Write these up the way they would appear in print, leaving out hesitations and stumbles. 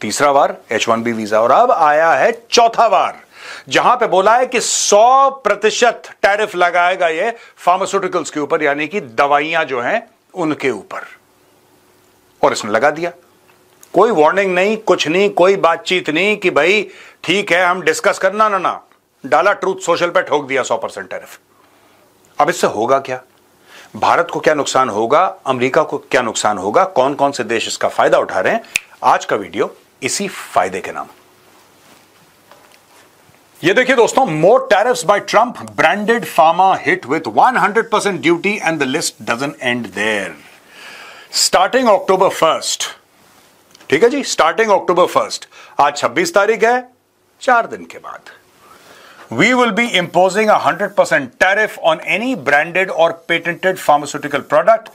तीसरा बार H1B visa, और अब आया है चौथा बार जहां पे बोला है कि 100% टैरिफ लगाएगा ये फार्मास्यूटिकल्स के ऊपर, यानी कि दवाइयां जो हैं उनके ऊपर, और इसने लगा दिया। कोई वार्निंग नहीं, कुछ नहीं, कोई बातचीत नहीं कि भाई ठीक है हम डिस्कस करना, ना, डाला ट्रूथ सोशल पे, ठोक दिया 100% टैरिफ। अब इससे होगा क्या? भारत को क्या नुकसान होगा, अमेरिका को क्या नुकसान होगा, कौन कौन से देश इसका फायदा उठा रहे हैं, आज का वीडियो इसी फायदे के नाम। ये देखिए दोस्तों, more tariffs by Trump, branded pharma hit with 100% duty and the list doesn't end there. Starting October 1, ठीक है जी, स्टार्टिंग अक्टूबर 1, आज 26 तारीख है, 4 दिन के बाद we will be imposing 100% tariff on any branded or patented pharmaceutical product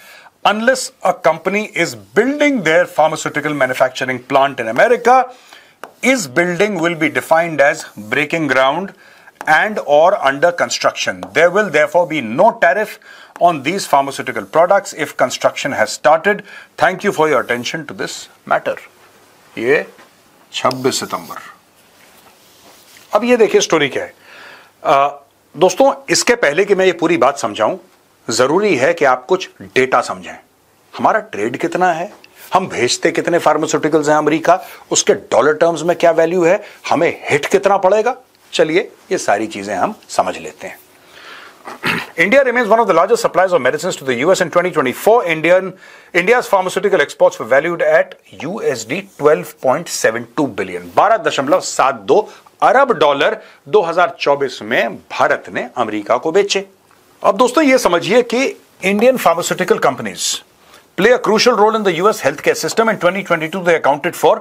unless a company is building their pharmaceutical manufacturing plant in America. Is building will be defined as breaking ground and or under construction. There will therefore be no tariff on these pharmaceutical products if construction has started. Thank you for your attention to this matter. ये 26 सितंबर। अब ये देखिए story क्या है। दोस्तों, इसके पहले कि मैं ये पूरी बात समझाऊं, जरूरी है कि आप कुछ डेटा समझें। हमारा ट्रेड कितना है, हम भेजते कितने फार्मास्यूटिकल्स हैं अमेरिका, उसके डॉलर टर्म्स में क्या वैल्यू है, हमें हिट कितना पड़ेगा। चलिए ये सारी चीजें हम समझ लेते हैं। India remains one of the largest suppliers of medicines to the US in 2024. India's pharmaceutical exports were valued at USD 12.72 billion, 12.72 Arab dollar 2024 में भारत ने अमेरिका को बेचे। अब दोस्तों ये समझिए कि Indian pharmaceutical companies play a crucial role in the US healthcare system. In 2022 they accounted for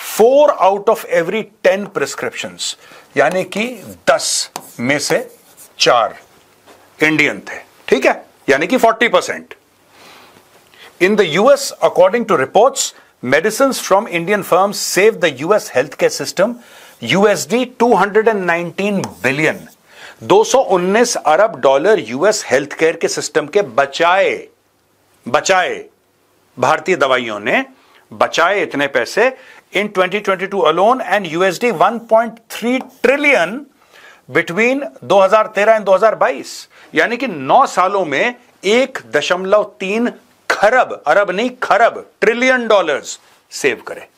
4 out of every 10 prescriptions, यानी कि 10 में से 4 इंडियन थे, ठीक है, यानी कि 40%। In the US, according to reports, medicines from Indian firms saved the US healthcare system USD 219 billion, 219 Arab dollar US health care के सिस्टम के बचाए भारतीय दवाइयों ने बचाए इतने पैसे इन 2022 alone, and USD 1.3 trillion between 2013 and 2022, यानी कि 9 सालों में 1.3 खरब, अरब नहीं खरब, ट्रिलियन डॉलर्स सेव करे।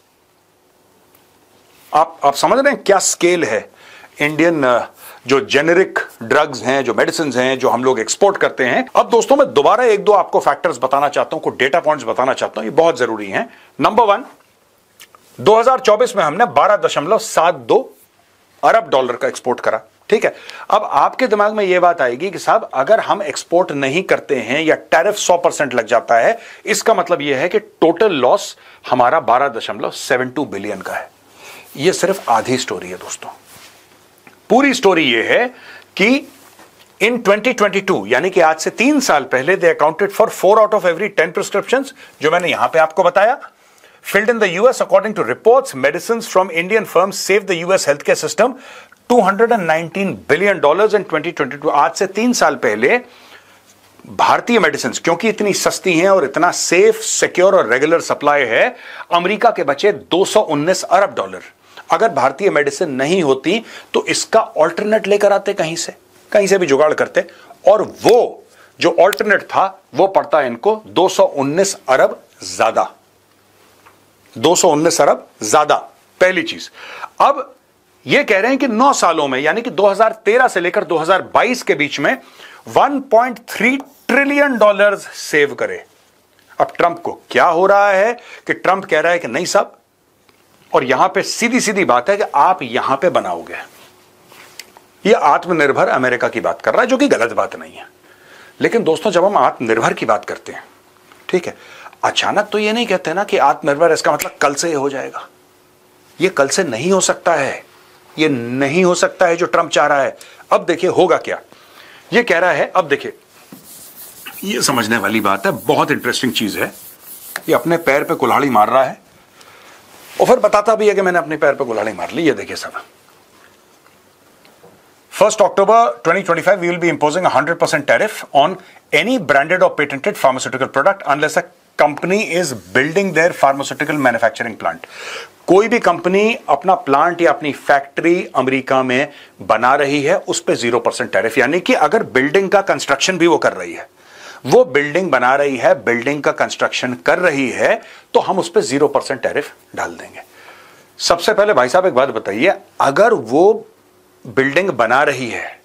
आप समझ रहे हैं क्या स्केल है। इंडियन जो जेनेरिक ड्रग्स हैं, जो मेडिसिन हैं, जो हम लोग एक्सपोर्ट करते हैं। अब दोस्तों मैं दोबारा एक दो आपको फैक्टर्स बताना चाहता हूं, कुछ डेटा पॉइंट्स बताना चाहता हूं, ये बहुत जरूरी हैं। नंबर 1, 2024 में हमने 12.72 अरब डॉलर का एक्सपोर्ट करा, ठीक है। अब आपके दिमाग में यह बात आएगी कि साहब अगर हम एक्सपोर्ट नहीं करते हैं या टैरिफ 100% लग जाता है, इसका मतलब यह है कि टोटल लॉस हमारा 12.72 बिलियन का है। यह सिर्फ आधी स्टोरी है दोस्तों। पूरी स्टोरी यह है कि इन 2022 यानी कि आज से 3 साल पहले they accounted for 4 out of every 10 prescriptions, जो मैंने यहां पे आपको बताया। Filled in the US, according to reports, medicines from Indian firms saved the US healthcare system $219 billion in 2022। आज से 3 साल पहले भारतीय मेडिसिन क्योंकि इतनी सस्ती हैं और इतना सेफ, सिक्योर और रेगुलर सप्लाई है, अमेरिका के बचे 219 अरब डॉलर। अगर भारतीय मेडिसिन नहीं होती तो इसका ऑल्टरनेट लेकर आते, कहीं से भी जुगाड़ करते, और वो जो ऑल्टरनेट था वो पड़ता है इनको 219 अरब ज्यादा, 219 अरब ज्यादा। पहली चीज। अब ये कह रहे हैं कि 9 सालों में यानी कि 2013 से लेकर 2022 के बीच में 1.3 ट्रिलियन डॉलर्स सेव करे। अब ट्रंप को क्या हो रहा है कि ट्रंप कह रहा है कि नहीं साहब, और यहां पे सीधी सीधी बात है कि आप यहां पे बनाओगे। ये आत्मनिर्भर अमेरिका की बात कर रहा है, जो कि गलत बात नहीं है। लेकिन दोस्तों जब हम आत्मनिर्भर की बात करते हैं, ठीक है, अचानक तो ये नहीं कहते ना कि आत्मनिर्भर इसका मतलब कल से हो जाएगा। ये कल से नहीं हो सकता है, ये नहीं हो सकता है जो ट्रंप चाह रहा है। अब देखिए होगा क्या। ये कह रहा है, अब देखिए ये समझने वाली बात है, बहुत इंटरेस्टिंग चीज है। ये अपने पैर पे कुल्हाड़ी मार रहा है और फिर बताता भी है कि मैंने अपने पैर पे कुल्हाड़ी मार ली। ये देखिए सब। 1 October 2025 we will be imposing 100% tariff on any branded or patented pharmaceutical product unless a company is building their pharmaceutical manufacturing plant. कोई भी कंपनी अपना प्लांट या अपनी फैक्ट्री अमेरिका में बना रही है, उस पर 0% टैरिफ, यानी कि अगर बिल्डिंग का कंस्ट्रक्शन भी वो कर रही है, वो बिल्डिंग बना रही है, बिल्डिंग का कंस्ट्रक्शन कर रही है, तो हम उस पर 0% टैरिफ डाल देंगे। सबसे पहले भाई साहब एक बात बताइए, अगर वो बिल्डिंग बना रही है,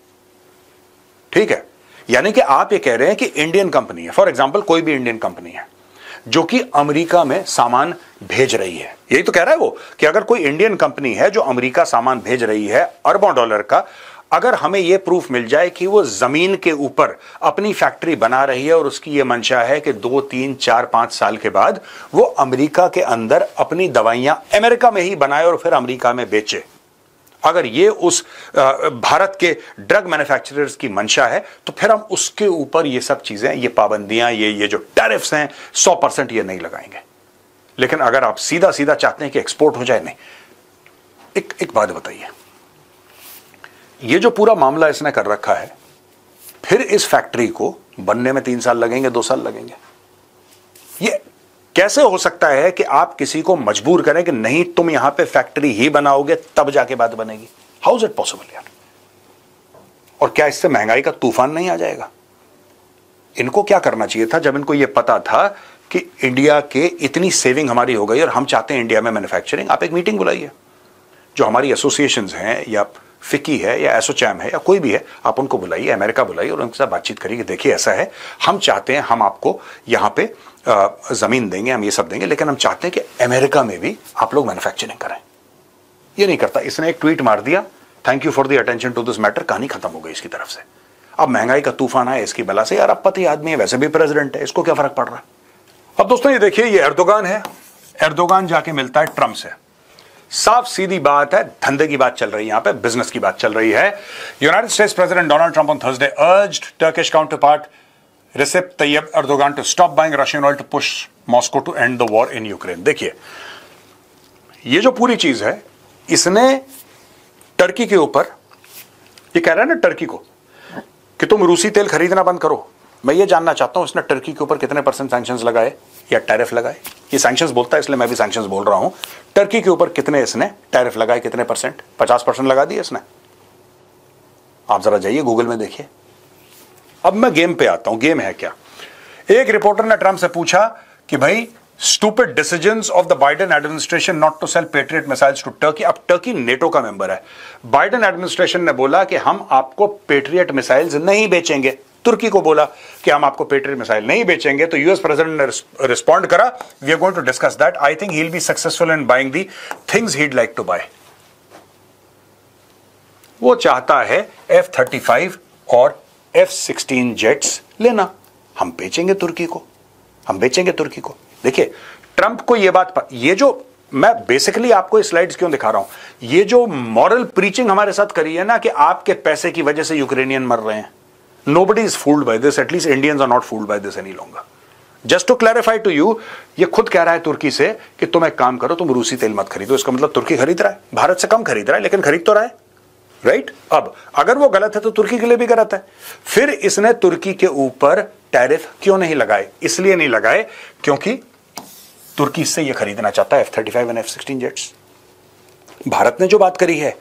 ठीक है, यानी कि आप ये कह रहे हैं कि इंडियन कंपनी है, फॉर एग्जांपल कोई भी इंडियन कंपनी है जो कि अमेरिका में सामान भेज रही है, यही तो कह रहा है वो कि अगर कोई इंडियन कंपनी है जो अमेरिका सामान भेज रही है अरबों डॉलर का, अगर हमें यह प्रूफ मिल जाए कि वो जमीन के ऊपर अपनी फैक्ट्री बना रही है और उसकी यह मंशा है कि 2, 3, 4, 5 साल के बाद वो अमेरिका के अंदर अपनी दवाइयां अमेरिका में ही बनाए और फिर अमेरिका में बेचे, अगर ये उस भारत के ड्रग मैन्युफैक्चरर्स की मंशा है, तो फिर हम उसके ऊपर ये सब चीजें, ये पाबंदियां, ये जो टैरिफ्स हैं 100% ये नहीं लगाएंगे। लेकिन अगर आप सीधा सीधा चाहते हैं कि एक्सपोर्ट हो जाए, नहीं। एक बात बताइए, ये जो पूरा मामला इसने कर रखा है, फिर इस फैक्ट्री को बनने में 3 साल लगेंगे, 2 साल लगेंगे। ये कैसे हो सकता है कि आप किसी को मजबूर करें कि नहीं तुम यहां पे फैक्ट्री ही बनाओगे तब जाके बात बनेगी? हाउ इज इट पॉसिबल यार? और क्या इससे महंगाई का तूफान नहीं आ जाएगा? इनको क्या करना चाहिए था जब इनको यह पता था कि इंडिया के इतनी सेविंग हमारी हो गई और हम चाहते हैं इंडिया में मैन्युफैक्चरिंग? आप एक मीटिंग बुलाइए, जो हमारी एसोसिएशंस हैं या फिकी है या एसोचैम है या कोई भी है, आप उनको बुलाइए, अमेरिका बुलाइए और उनके साथ बातचीत करिए, देखिए ऐसा है, हम चाहते हैं, हम आपको यहां पे जमीन देंगे, हम ये सब देंगे, लेकिन हम चाहते हैं कि अमेरिका में भी आप लोग मैन्युफैक्चरिंग करें। ये नहीं करता। इसने एक ट्वीट मार दिया, thank you for the attention to this matter, कहानी खत्म हो गई इसकी तरफ से। अब महंगाई का तूफान आया इसकी बला से, यार अब पति आदमी है, वैसे भी प्रेसिडेंट है, इसको क्या फर्क पड़ रहा है? अब दोस्तों ये देखिए, ये एर्दोगान है, एर्दोगान जाके मिलता है ट्रंप से। साफ सीधी बात है, धंधे की बात चल रही है, यहां पे बिजनेस की बात चल रही है। United states president Donald Trump on Thursday urged Turkish counterpart Recep Tayyip Erdogan to stop buying Russian oil to push Moscow to end the war in Ukraine। देखिए, ये जो पूरी चीज है, इसने टर्की के ऊपर, ये कह रहा है ना टर्की को कि तुम रूसी तेल खरीदना बंद करो। मैं ये जानना चाहता हूं इसने टर्की के ऊपर कितने % सैंक्शंस लगाए या टैरिफ लगाए? ये सैंक्शंस बोलता है इसलिए मैं भी सैंक्शंस बोल रहा हूं। टर्की के ऊपर कितने इसने टैरिफ लगाए, कितने %? 50% लगा दिए इसने। आप जरा जाइए गूगल में देखिए। अब मैं गेम पे आता हूं, गेम है क्या? एक रिपोर्टर ने ट्रंप से पूछा कि भाई stupid decisions of the Biden administration not to sell Patriot missiles to Turkey. अब टर्की नेटो का मेंबर है, बाइडेन एडमिनिस्ट्रेशन ने बोला कि हम आपको पेट्रियट मिसाइल्स नहीं बेचेंगे। तुर्की को बोला कि हम आपको पेट्रियट मिसाइल नहीं बेचेंगे, तो यूएस प्रेसिडेंट ने रिस्पॉन्ड करा, we are going to discuss that, I think he will be successful in buying the things he would like to buy. वो चाहता है F-35 और F-16 जेट्स लेना, हम बेचेंगे तुर्की को, हम बेचेंगे तुर्की को। देखिए ट्रंप को यह बात, ये जो मैं बेसिकली आपको इस स्लाइड्स क्यों दिखा रहा हूं, ये जो मॉरल प्रीचिंग हमारे साथ करी है ना कि आपके पैसे की वजह से यूक्रेनियन मर रहे हैं, nobody is fooled by this, at least Indians are not fooled by this any longer. Just to clarify to you, ये खुद कह रहा है तुर्की से कि तुम एक काम करो, तुम रूसी तेल मत खरीदो। इसका मतलब तुर्की खरीद रहा है, भारत से कम खरीद रहा है लेकिन खरीद तो रहा है, राइट? अब अगर वो गलत है तो तुर्की के लिए भी गलत है। फिर इसने तुर्की के ऊपर टैरिफ क्यों नहीं लगाए? इसलिए नहीं लगाए क्योंकि तुर्की से ये खरीदना चाहता है F-35 और F-16 जेट्स। भारत ने जो बात करी है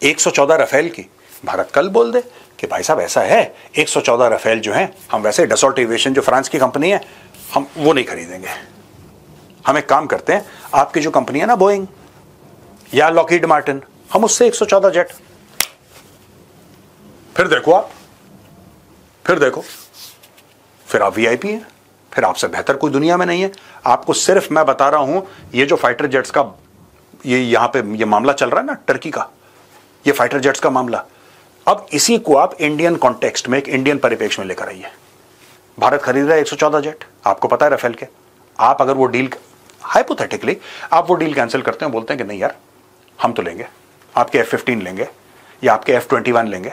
114 राफेल की, भारत कल बोल दे कि भाई साहब ऐसा है 114 राफेल जो है, हम वैसे डसॉल्ट एविएशन जो फ्रांस की कंपनी है, हम वो नहीं खरीदेंगे। हम एक काम करते हैं, आपकी जो कंपनी है ना बोइंग या लॉकहीड मार्टिन, हम उससे 114 जेट, फिर देखो आप, फिर देखो, फिर आप वीआईपी हैं, फिर आपसे बेहतर कोई दुनिया में नहीं है। आपको सिर्फ मैं बता रहा हूं, ये जो फाइटर जेट्स का ये यहां पे ये मामला चल रहा है ना टर्की का, ये फाइटर जेट्स का मामला, अब इसी को आप इंडियन कॉन्टेक्स्ट में, एक इंडियन परिप्रेक्ष्य में लेकर आइए। भारत खरीद रहा है 114 जेट, आपको पता है राफेल के। आप अगर वो डील, हाइपोथेटिकली आप वो डील कैंसिल करते हैं, बोलते हैं कि नहीं यार हम तो लेंगे, आपके F-15 लेंगे या आपके F-21 लेंगे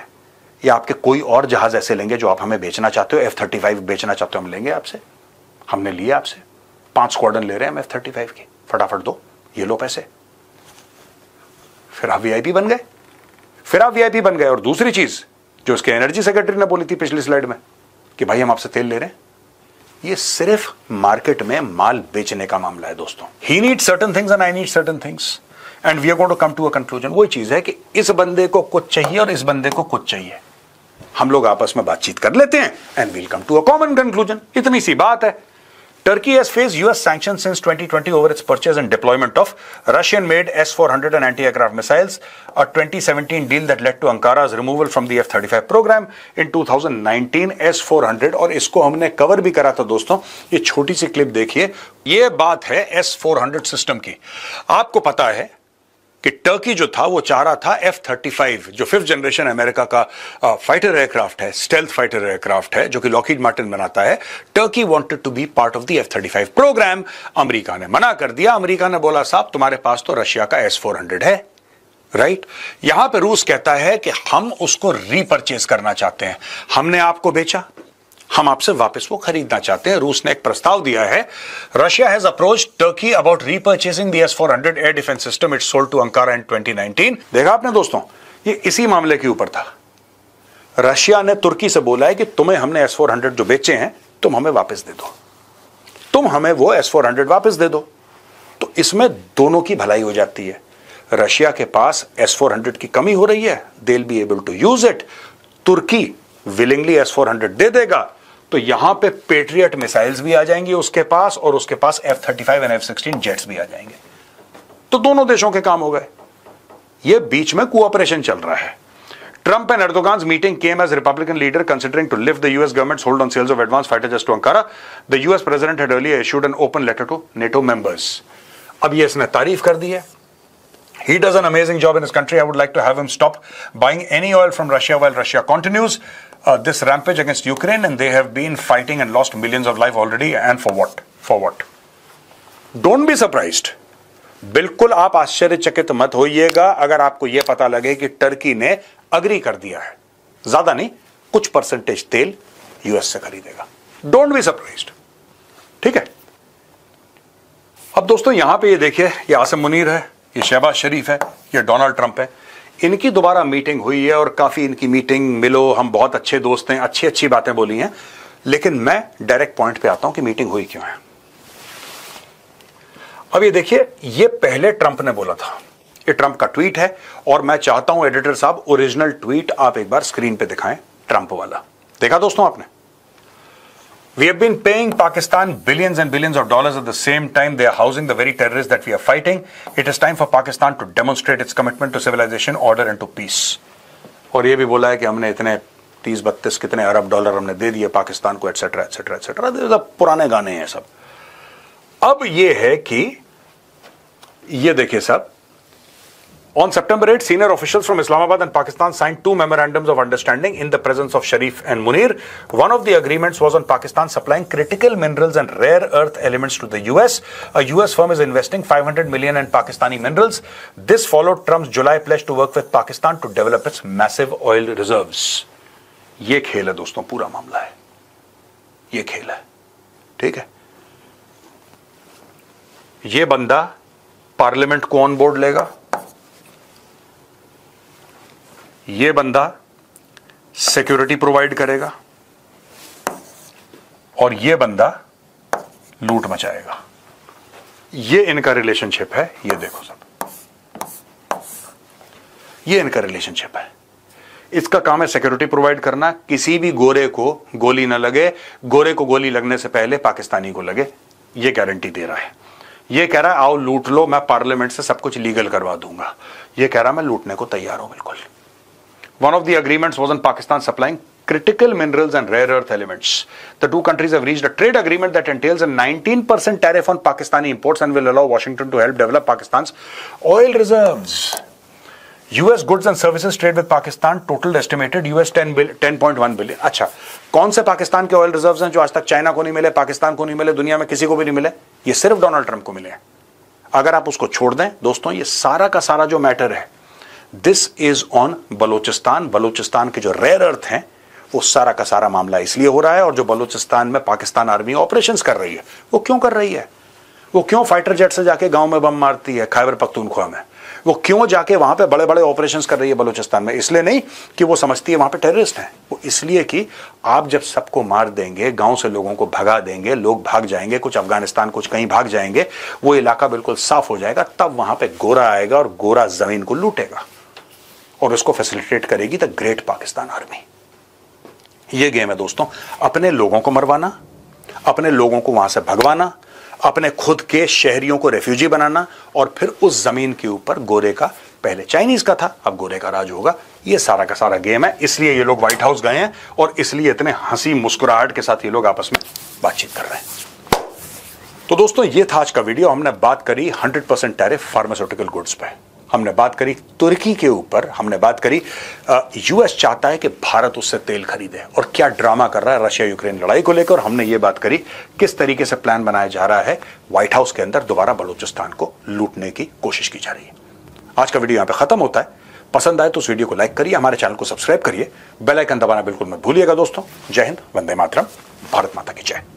या आपके कोई और जहाज ऐसे लेंगे जो आप हमें बेचना चाहते हो, F-35 बेचना चाहते हो, हम लेंगे आपसे। हमने लिए आपसे 5 स्क्वाड्रन ले रहे हैं हम F-35 की, फटाफट दो, ये लो पैसे। फिर आप वीआईपी बन गए, फिर आप वीआईपी बन गए। और दूसरी चीज जो उसके एनर्जी सेक्रेटरी ने बोली थी पिछली स्लाइड में कि भाई हम आपसे तेल ले रहे हैं, ये सिर्फ मार्केट में माल बेचने का मामला है दोस्तों. He need certain things and I need certain things and we are going to come to a conclusion. वही चीज है कि इस बंदे को कुछ चाहिए और इस बंदे को कुछ चाहिए. हम लोग आपस में बातचीत कर लेते हैं and we'll come to a common conclusion. इतनी सी बात है. Turkey has faced US sanctions since 2020 over its purchase and deployment of Russian-made S-400 and anti-aircraft missiles, a 2017 deal that led to Ankara's removal from the F-35 program. In 2019 S-400, और इसको हमने cover भी करा था दोस्तों. ये छोटी सी clip देखिए. ये बात है S-400 सिस्टम की. आपको पता है कि टर्की जो था वो चाह रहा था F-35 जो 5th जनरेशन अमेरिका का फाइटर एयरक्राफ्ट है, स्टेल्थ फाइटर एयरक्राफ्ट है, जो कि लॉकहीड मार्टिन बनाता है. Turkey wanted to be part of the F-35 programme. America ने मना कर दिया. अमेरिका ने बोला साहब तुम्हारे पास तो रशिया का S-400 है, राइट. यहां पे रूस कहता है कि हम उसको रीपरचेज करना चाहते हैं. हमने आपको बेचा, हम आपसे वापस वो खरीदना चाहते हैं. रूस ने एक प्रस्ताव दिया है. Russia has approached Turkey about repurchasing the S-400 air defence system it sold to Ankara in 2019. देखा आपने दोस्तों, ये इसी मामले के ऊपर था. रशिया ने तुर्की से बोला है कि तुम्हें हमने S-400 जो बेचे हैं तुम हमें वापस दे दो, तुम हमें वो S-400 वापस दे दो. तो इसमें दोनों की भलाई हो जाती है. रशिया के पास S-400 की कमी हो रही है, they will be able to use it. तुर्की विलिंगली S-400 दे देगा तो यहां पे पेट्रियट मिसाइल्स भी आ जाएंगी उसके पास, और उसके पास F-35 एंड F-16 जेट्स भी आ जाएंगे. तो दोनों देशों के काम हो गए. ये बीच में कोऑपरेशन चल रहा है. Trump and Erdogan's meeting came as Republican leader considering to lift the US government's hold on sales of advanced fighter jets to Ankara. The US president had earlier issued an open letter to NATO members. अब ये इसने तारीफ कर दी है. He does an amazing job in his country. I would like to have him stop buying any oil from Russia while Russia continues this rampage against Ukraine, and they have been fighting and lost millions of lives already. And for what? For what? Don't be surprised. बिल्कुल आप आश्चर्यचकित मत होइएगा अगर आपको यह पता लगे कि टर्की ने अग्री कर दिया है. ज्यादा नहीं, कुछ परसेंटेज तेल यूएस से खरीदेगा. Don't be surprised. ठीक है. अब दोस्तों यहां पे ये देखिए, ये आसिम मुनीर है, ये शहबाज शरीफ है, ये डोनाल्ड ट्रंप है. इनकी दोबारा मीटिंग हुई है और काफी इनकी मीटिंग, मिलो, हम बहुत अच्छे दोस्त हैं, अच्छी अच्छी बातें बोली हैं. लेकिन मैं डायरेक्ट पॉइंट पे आता हूं कि मीटिंग हुई क्यों है. अब ये देखिए, ये पहले ट्रंप ने बोला था. ये ट्रंप का ट्वीट है और मैं चाहता हूं एडिटर साहब ओरिजिनल ट्वीट आप एक बार स्क्रीन पे दिखाएं, ट्रंप वाला. देखा दोस्तों आपने? We have been paying Pakistan billions and billions of dollars at the same time they are housing the very terrorists that we are fighting. It is time for Pakistan to demonstrate its commitment to civilization, order and to peace. और ये भी बोला है कि हमने इतने 30-32 कितने अरब dollar हमने दे दिए पाकिस्तान को, एटसेट्रा एटसेट्रा एटसेट्रा. पुराने गाने हैं सब. अब ये है कि ये देखिए साहब, on September 8, senior officials from Islamabad and Pakistan signed 2 memorandums of understanding in the presence of Sharif and Munir. One of the agreements was on Pakistan supplying critical minerals and rare earth elements to the US. A US firm is investing $500 million in Pakistani minerals. This followed Trump's July pledge to work with Pakistan to develop its massive oil reserves. ये खेल है दोस्तों, पूरा मामला है. ये खेल है. ठीक है. ये बंदा पार्लियामेंट को ऑन बोर्ड लेगा, ये बंदा सिक्योरिटी प्रोवाइड करेगा, और ये बंदा लूट मचाएगा. ये इनका रिलेशनशिप है. ये देखो सब, ये इनका रिलेशनशिप है. इसका काम है सिक्योरिटी प्रोवाइड करना. किसी भी गोरे को गोली ना लगे, गोरे को गोली लगने से पहले पाकिस्तानी को लगे, ये गारंटी दे रहा है. ये कह रहा है आओ लूट लो, मैं पार्लियामेंट से सब कुछ लीगल करवा दूंगा. ये कह रहा मैं लूटने को तैयार हूं बिल्कुल. One of the agreements was on Pakistan supplying critical minerals and rare earth elements. The two countries have reached a trade agreement that entails a 19% tariff on Pakistani imports and will allow Washington to help develop Pakistan's oil reserves. US goods and services trade with Pakistan total estimated US 10.1 billion. अच्छा, कौन से पाकिस्तान के oil reserves हैं जो आज तक China को नहीं मिले, पाकिस्तान को नहीं मिले, दुनिया में किसी को भी नहीं मिले? ये सिर्फ डोनाल्ड ट्रंप को मिले हैं. अगर आप उसको छोड़ दें दोस्तों, ये सारा का सारा जो मैटर है, this is on Balochistan. Balochistan के जो रेयर अर्थ हैं, वो सारा का सारा मामला इसलिए हो रहा है. और जो बलूचिस्तान में पाकिस्तान आर्मी ऑपरेशंस कर रही है, वो क्यों कर रही है? वो क्यों फाइटर जेट से जाके गांव में बम मारती है खैबर पख्तूनख्वा में? वो क्यों जाके वहां पे बड़े बड़े ऑपरेशंस कर रही है बलूचिस्तान में? इसलिए नहीं कि वो समझती है वहां पे टेररिस्ट हैं, वो इसलिए कि आप जब सबको मार देंगे, गांव से लोगों को भगा देंगे, लोग भाग जाएंगे, कुछ अफगानिस्तान, कुछ कहीं भाग जाएंगे, वो इलाका बिल्कुल साफ हो जाएगा, तब वहां पे गोरा आएगा और गोरा जमीन को लूटेगा और उसको फैसिलिटेट करेगी द ग्रेट पाकिस्तान आर्मी। ये गेम है दोस्तों, अपने लोगों को मरवाना, अपने लोगों को वहां से भगवाना, अपने खुद के शहरियों को रेफ्यूजी बनाना और फिर उस जमीन के ऊपर गोरे का, पहले चाइनीज का था अब गोरे का राज होगा। ये सारा का सारा गेम है, इसलिए ये लोग व्हाइट हाउस गए हैं और इसलिए इतने हंसी मुस्कुराहट के साथ ये लोग आपस में बातचीत कर रहे हैं। तो दोस्तों ये था आज का वीडियो। हमने बात करी 100% टैरिफ फार्मास्यूटिकल गुड्स पे, हमने बात करी तुर्की के ऊपर, हमने बात करी यूएस चाहता है कि भारत उससे तेल खरीदे और क्या ड्रामा कर रहा है रशिया यूक्रेन लड़ाई को लेकर। हमने ये बात करी किस तरीके से प्लान बनाया जा रहा है व्हाइट हाउस के अंदर दोबारा बलूचिस्तान को लूटने की कोशिश की जा रही है। आज का वीडियो यहां पे खत्म होता है। पसंद आए तो उस वीडियो को लाइक करिए, हमारे चैनल को सब्सक्राइब करिए, बेल आइकन दबाना बिल्कुल मत भूलिएगा दोस्तों। जय हिंद, वंदे मातरम, भारत माता की जय।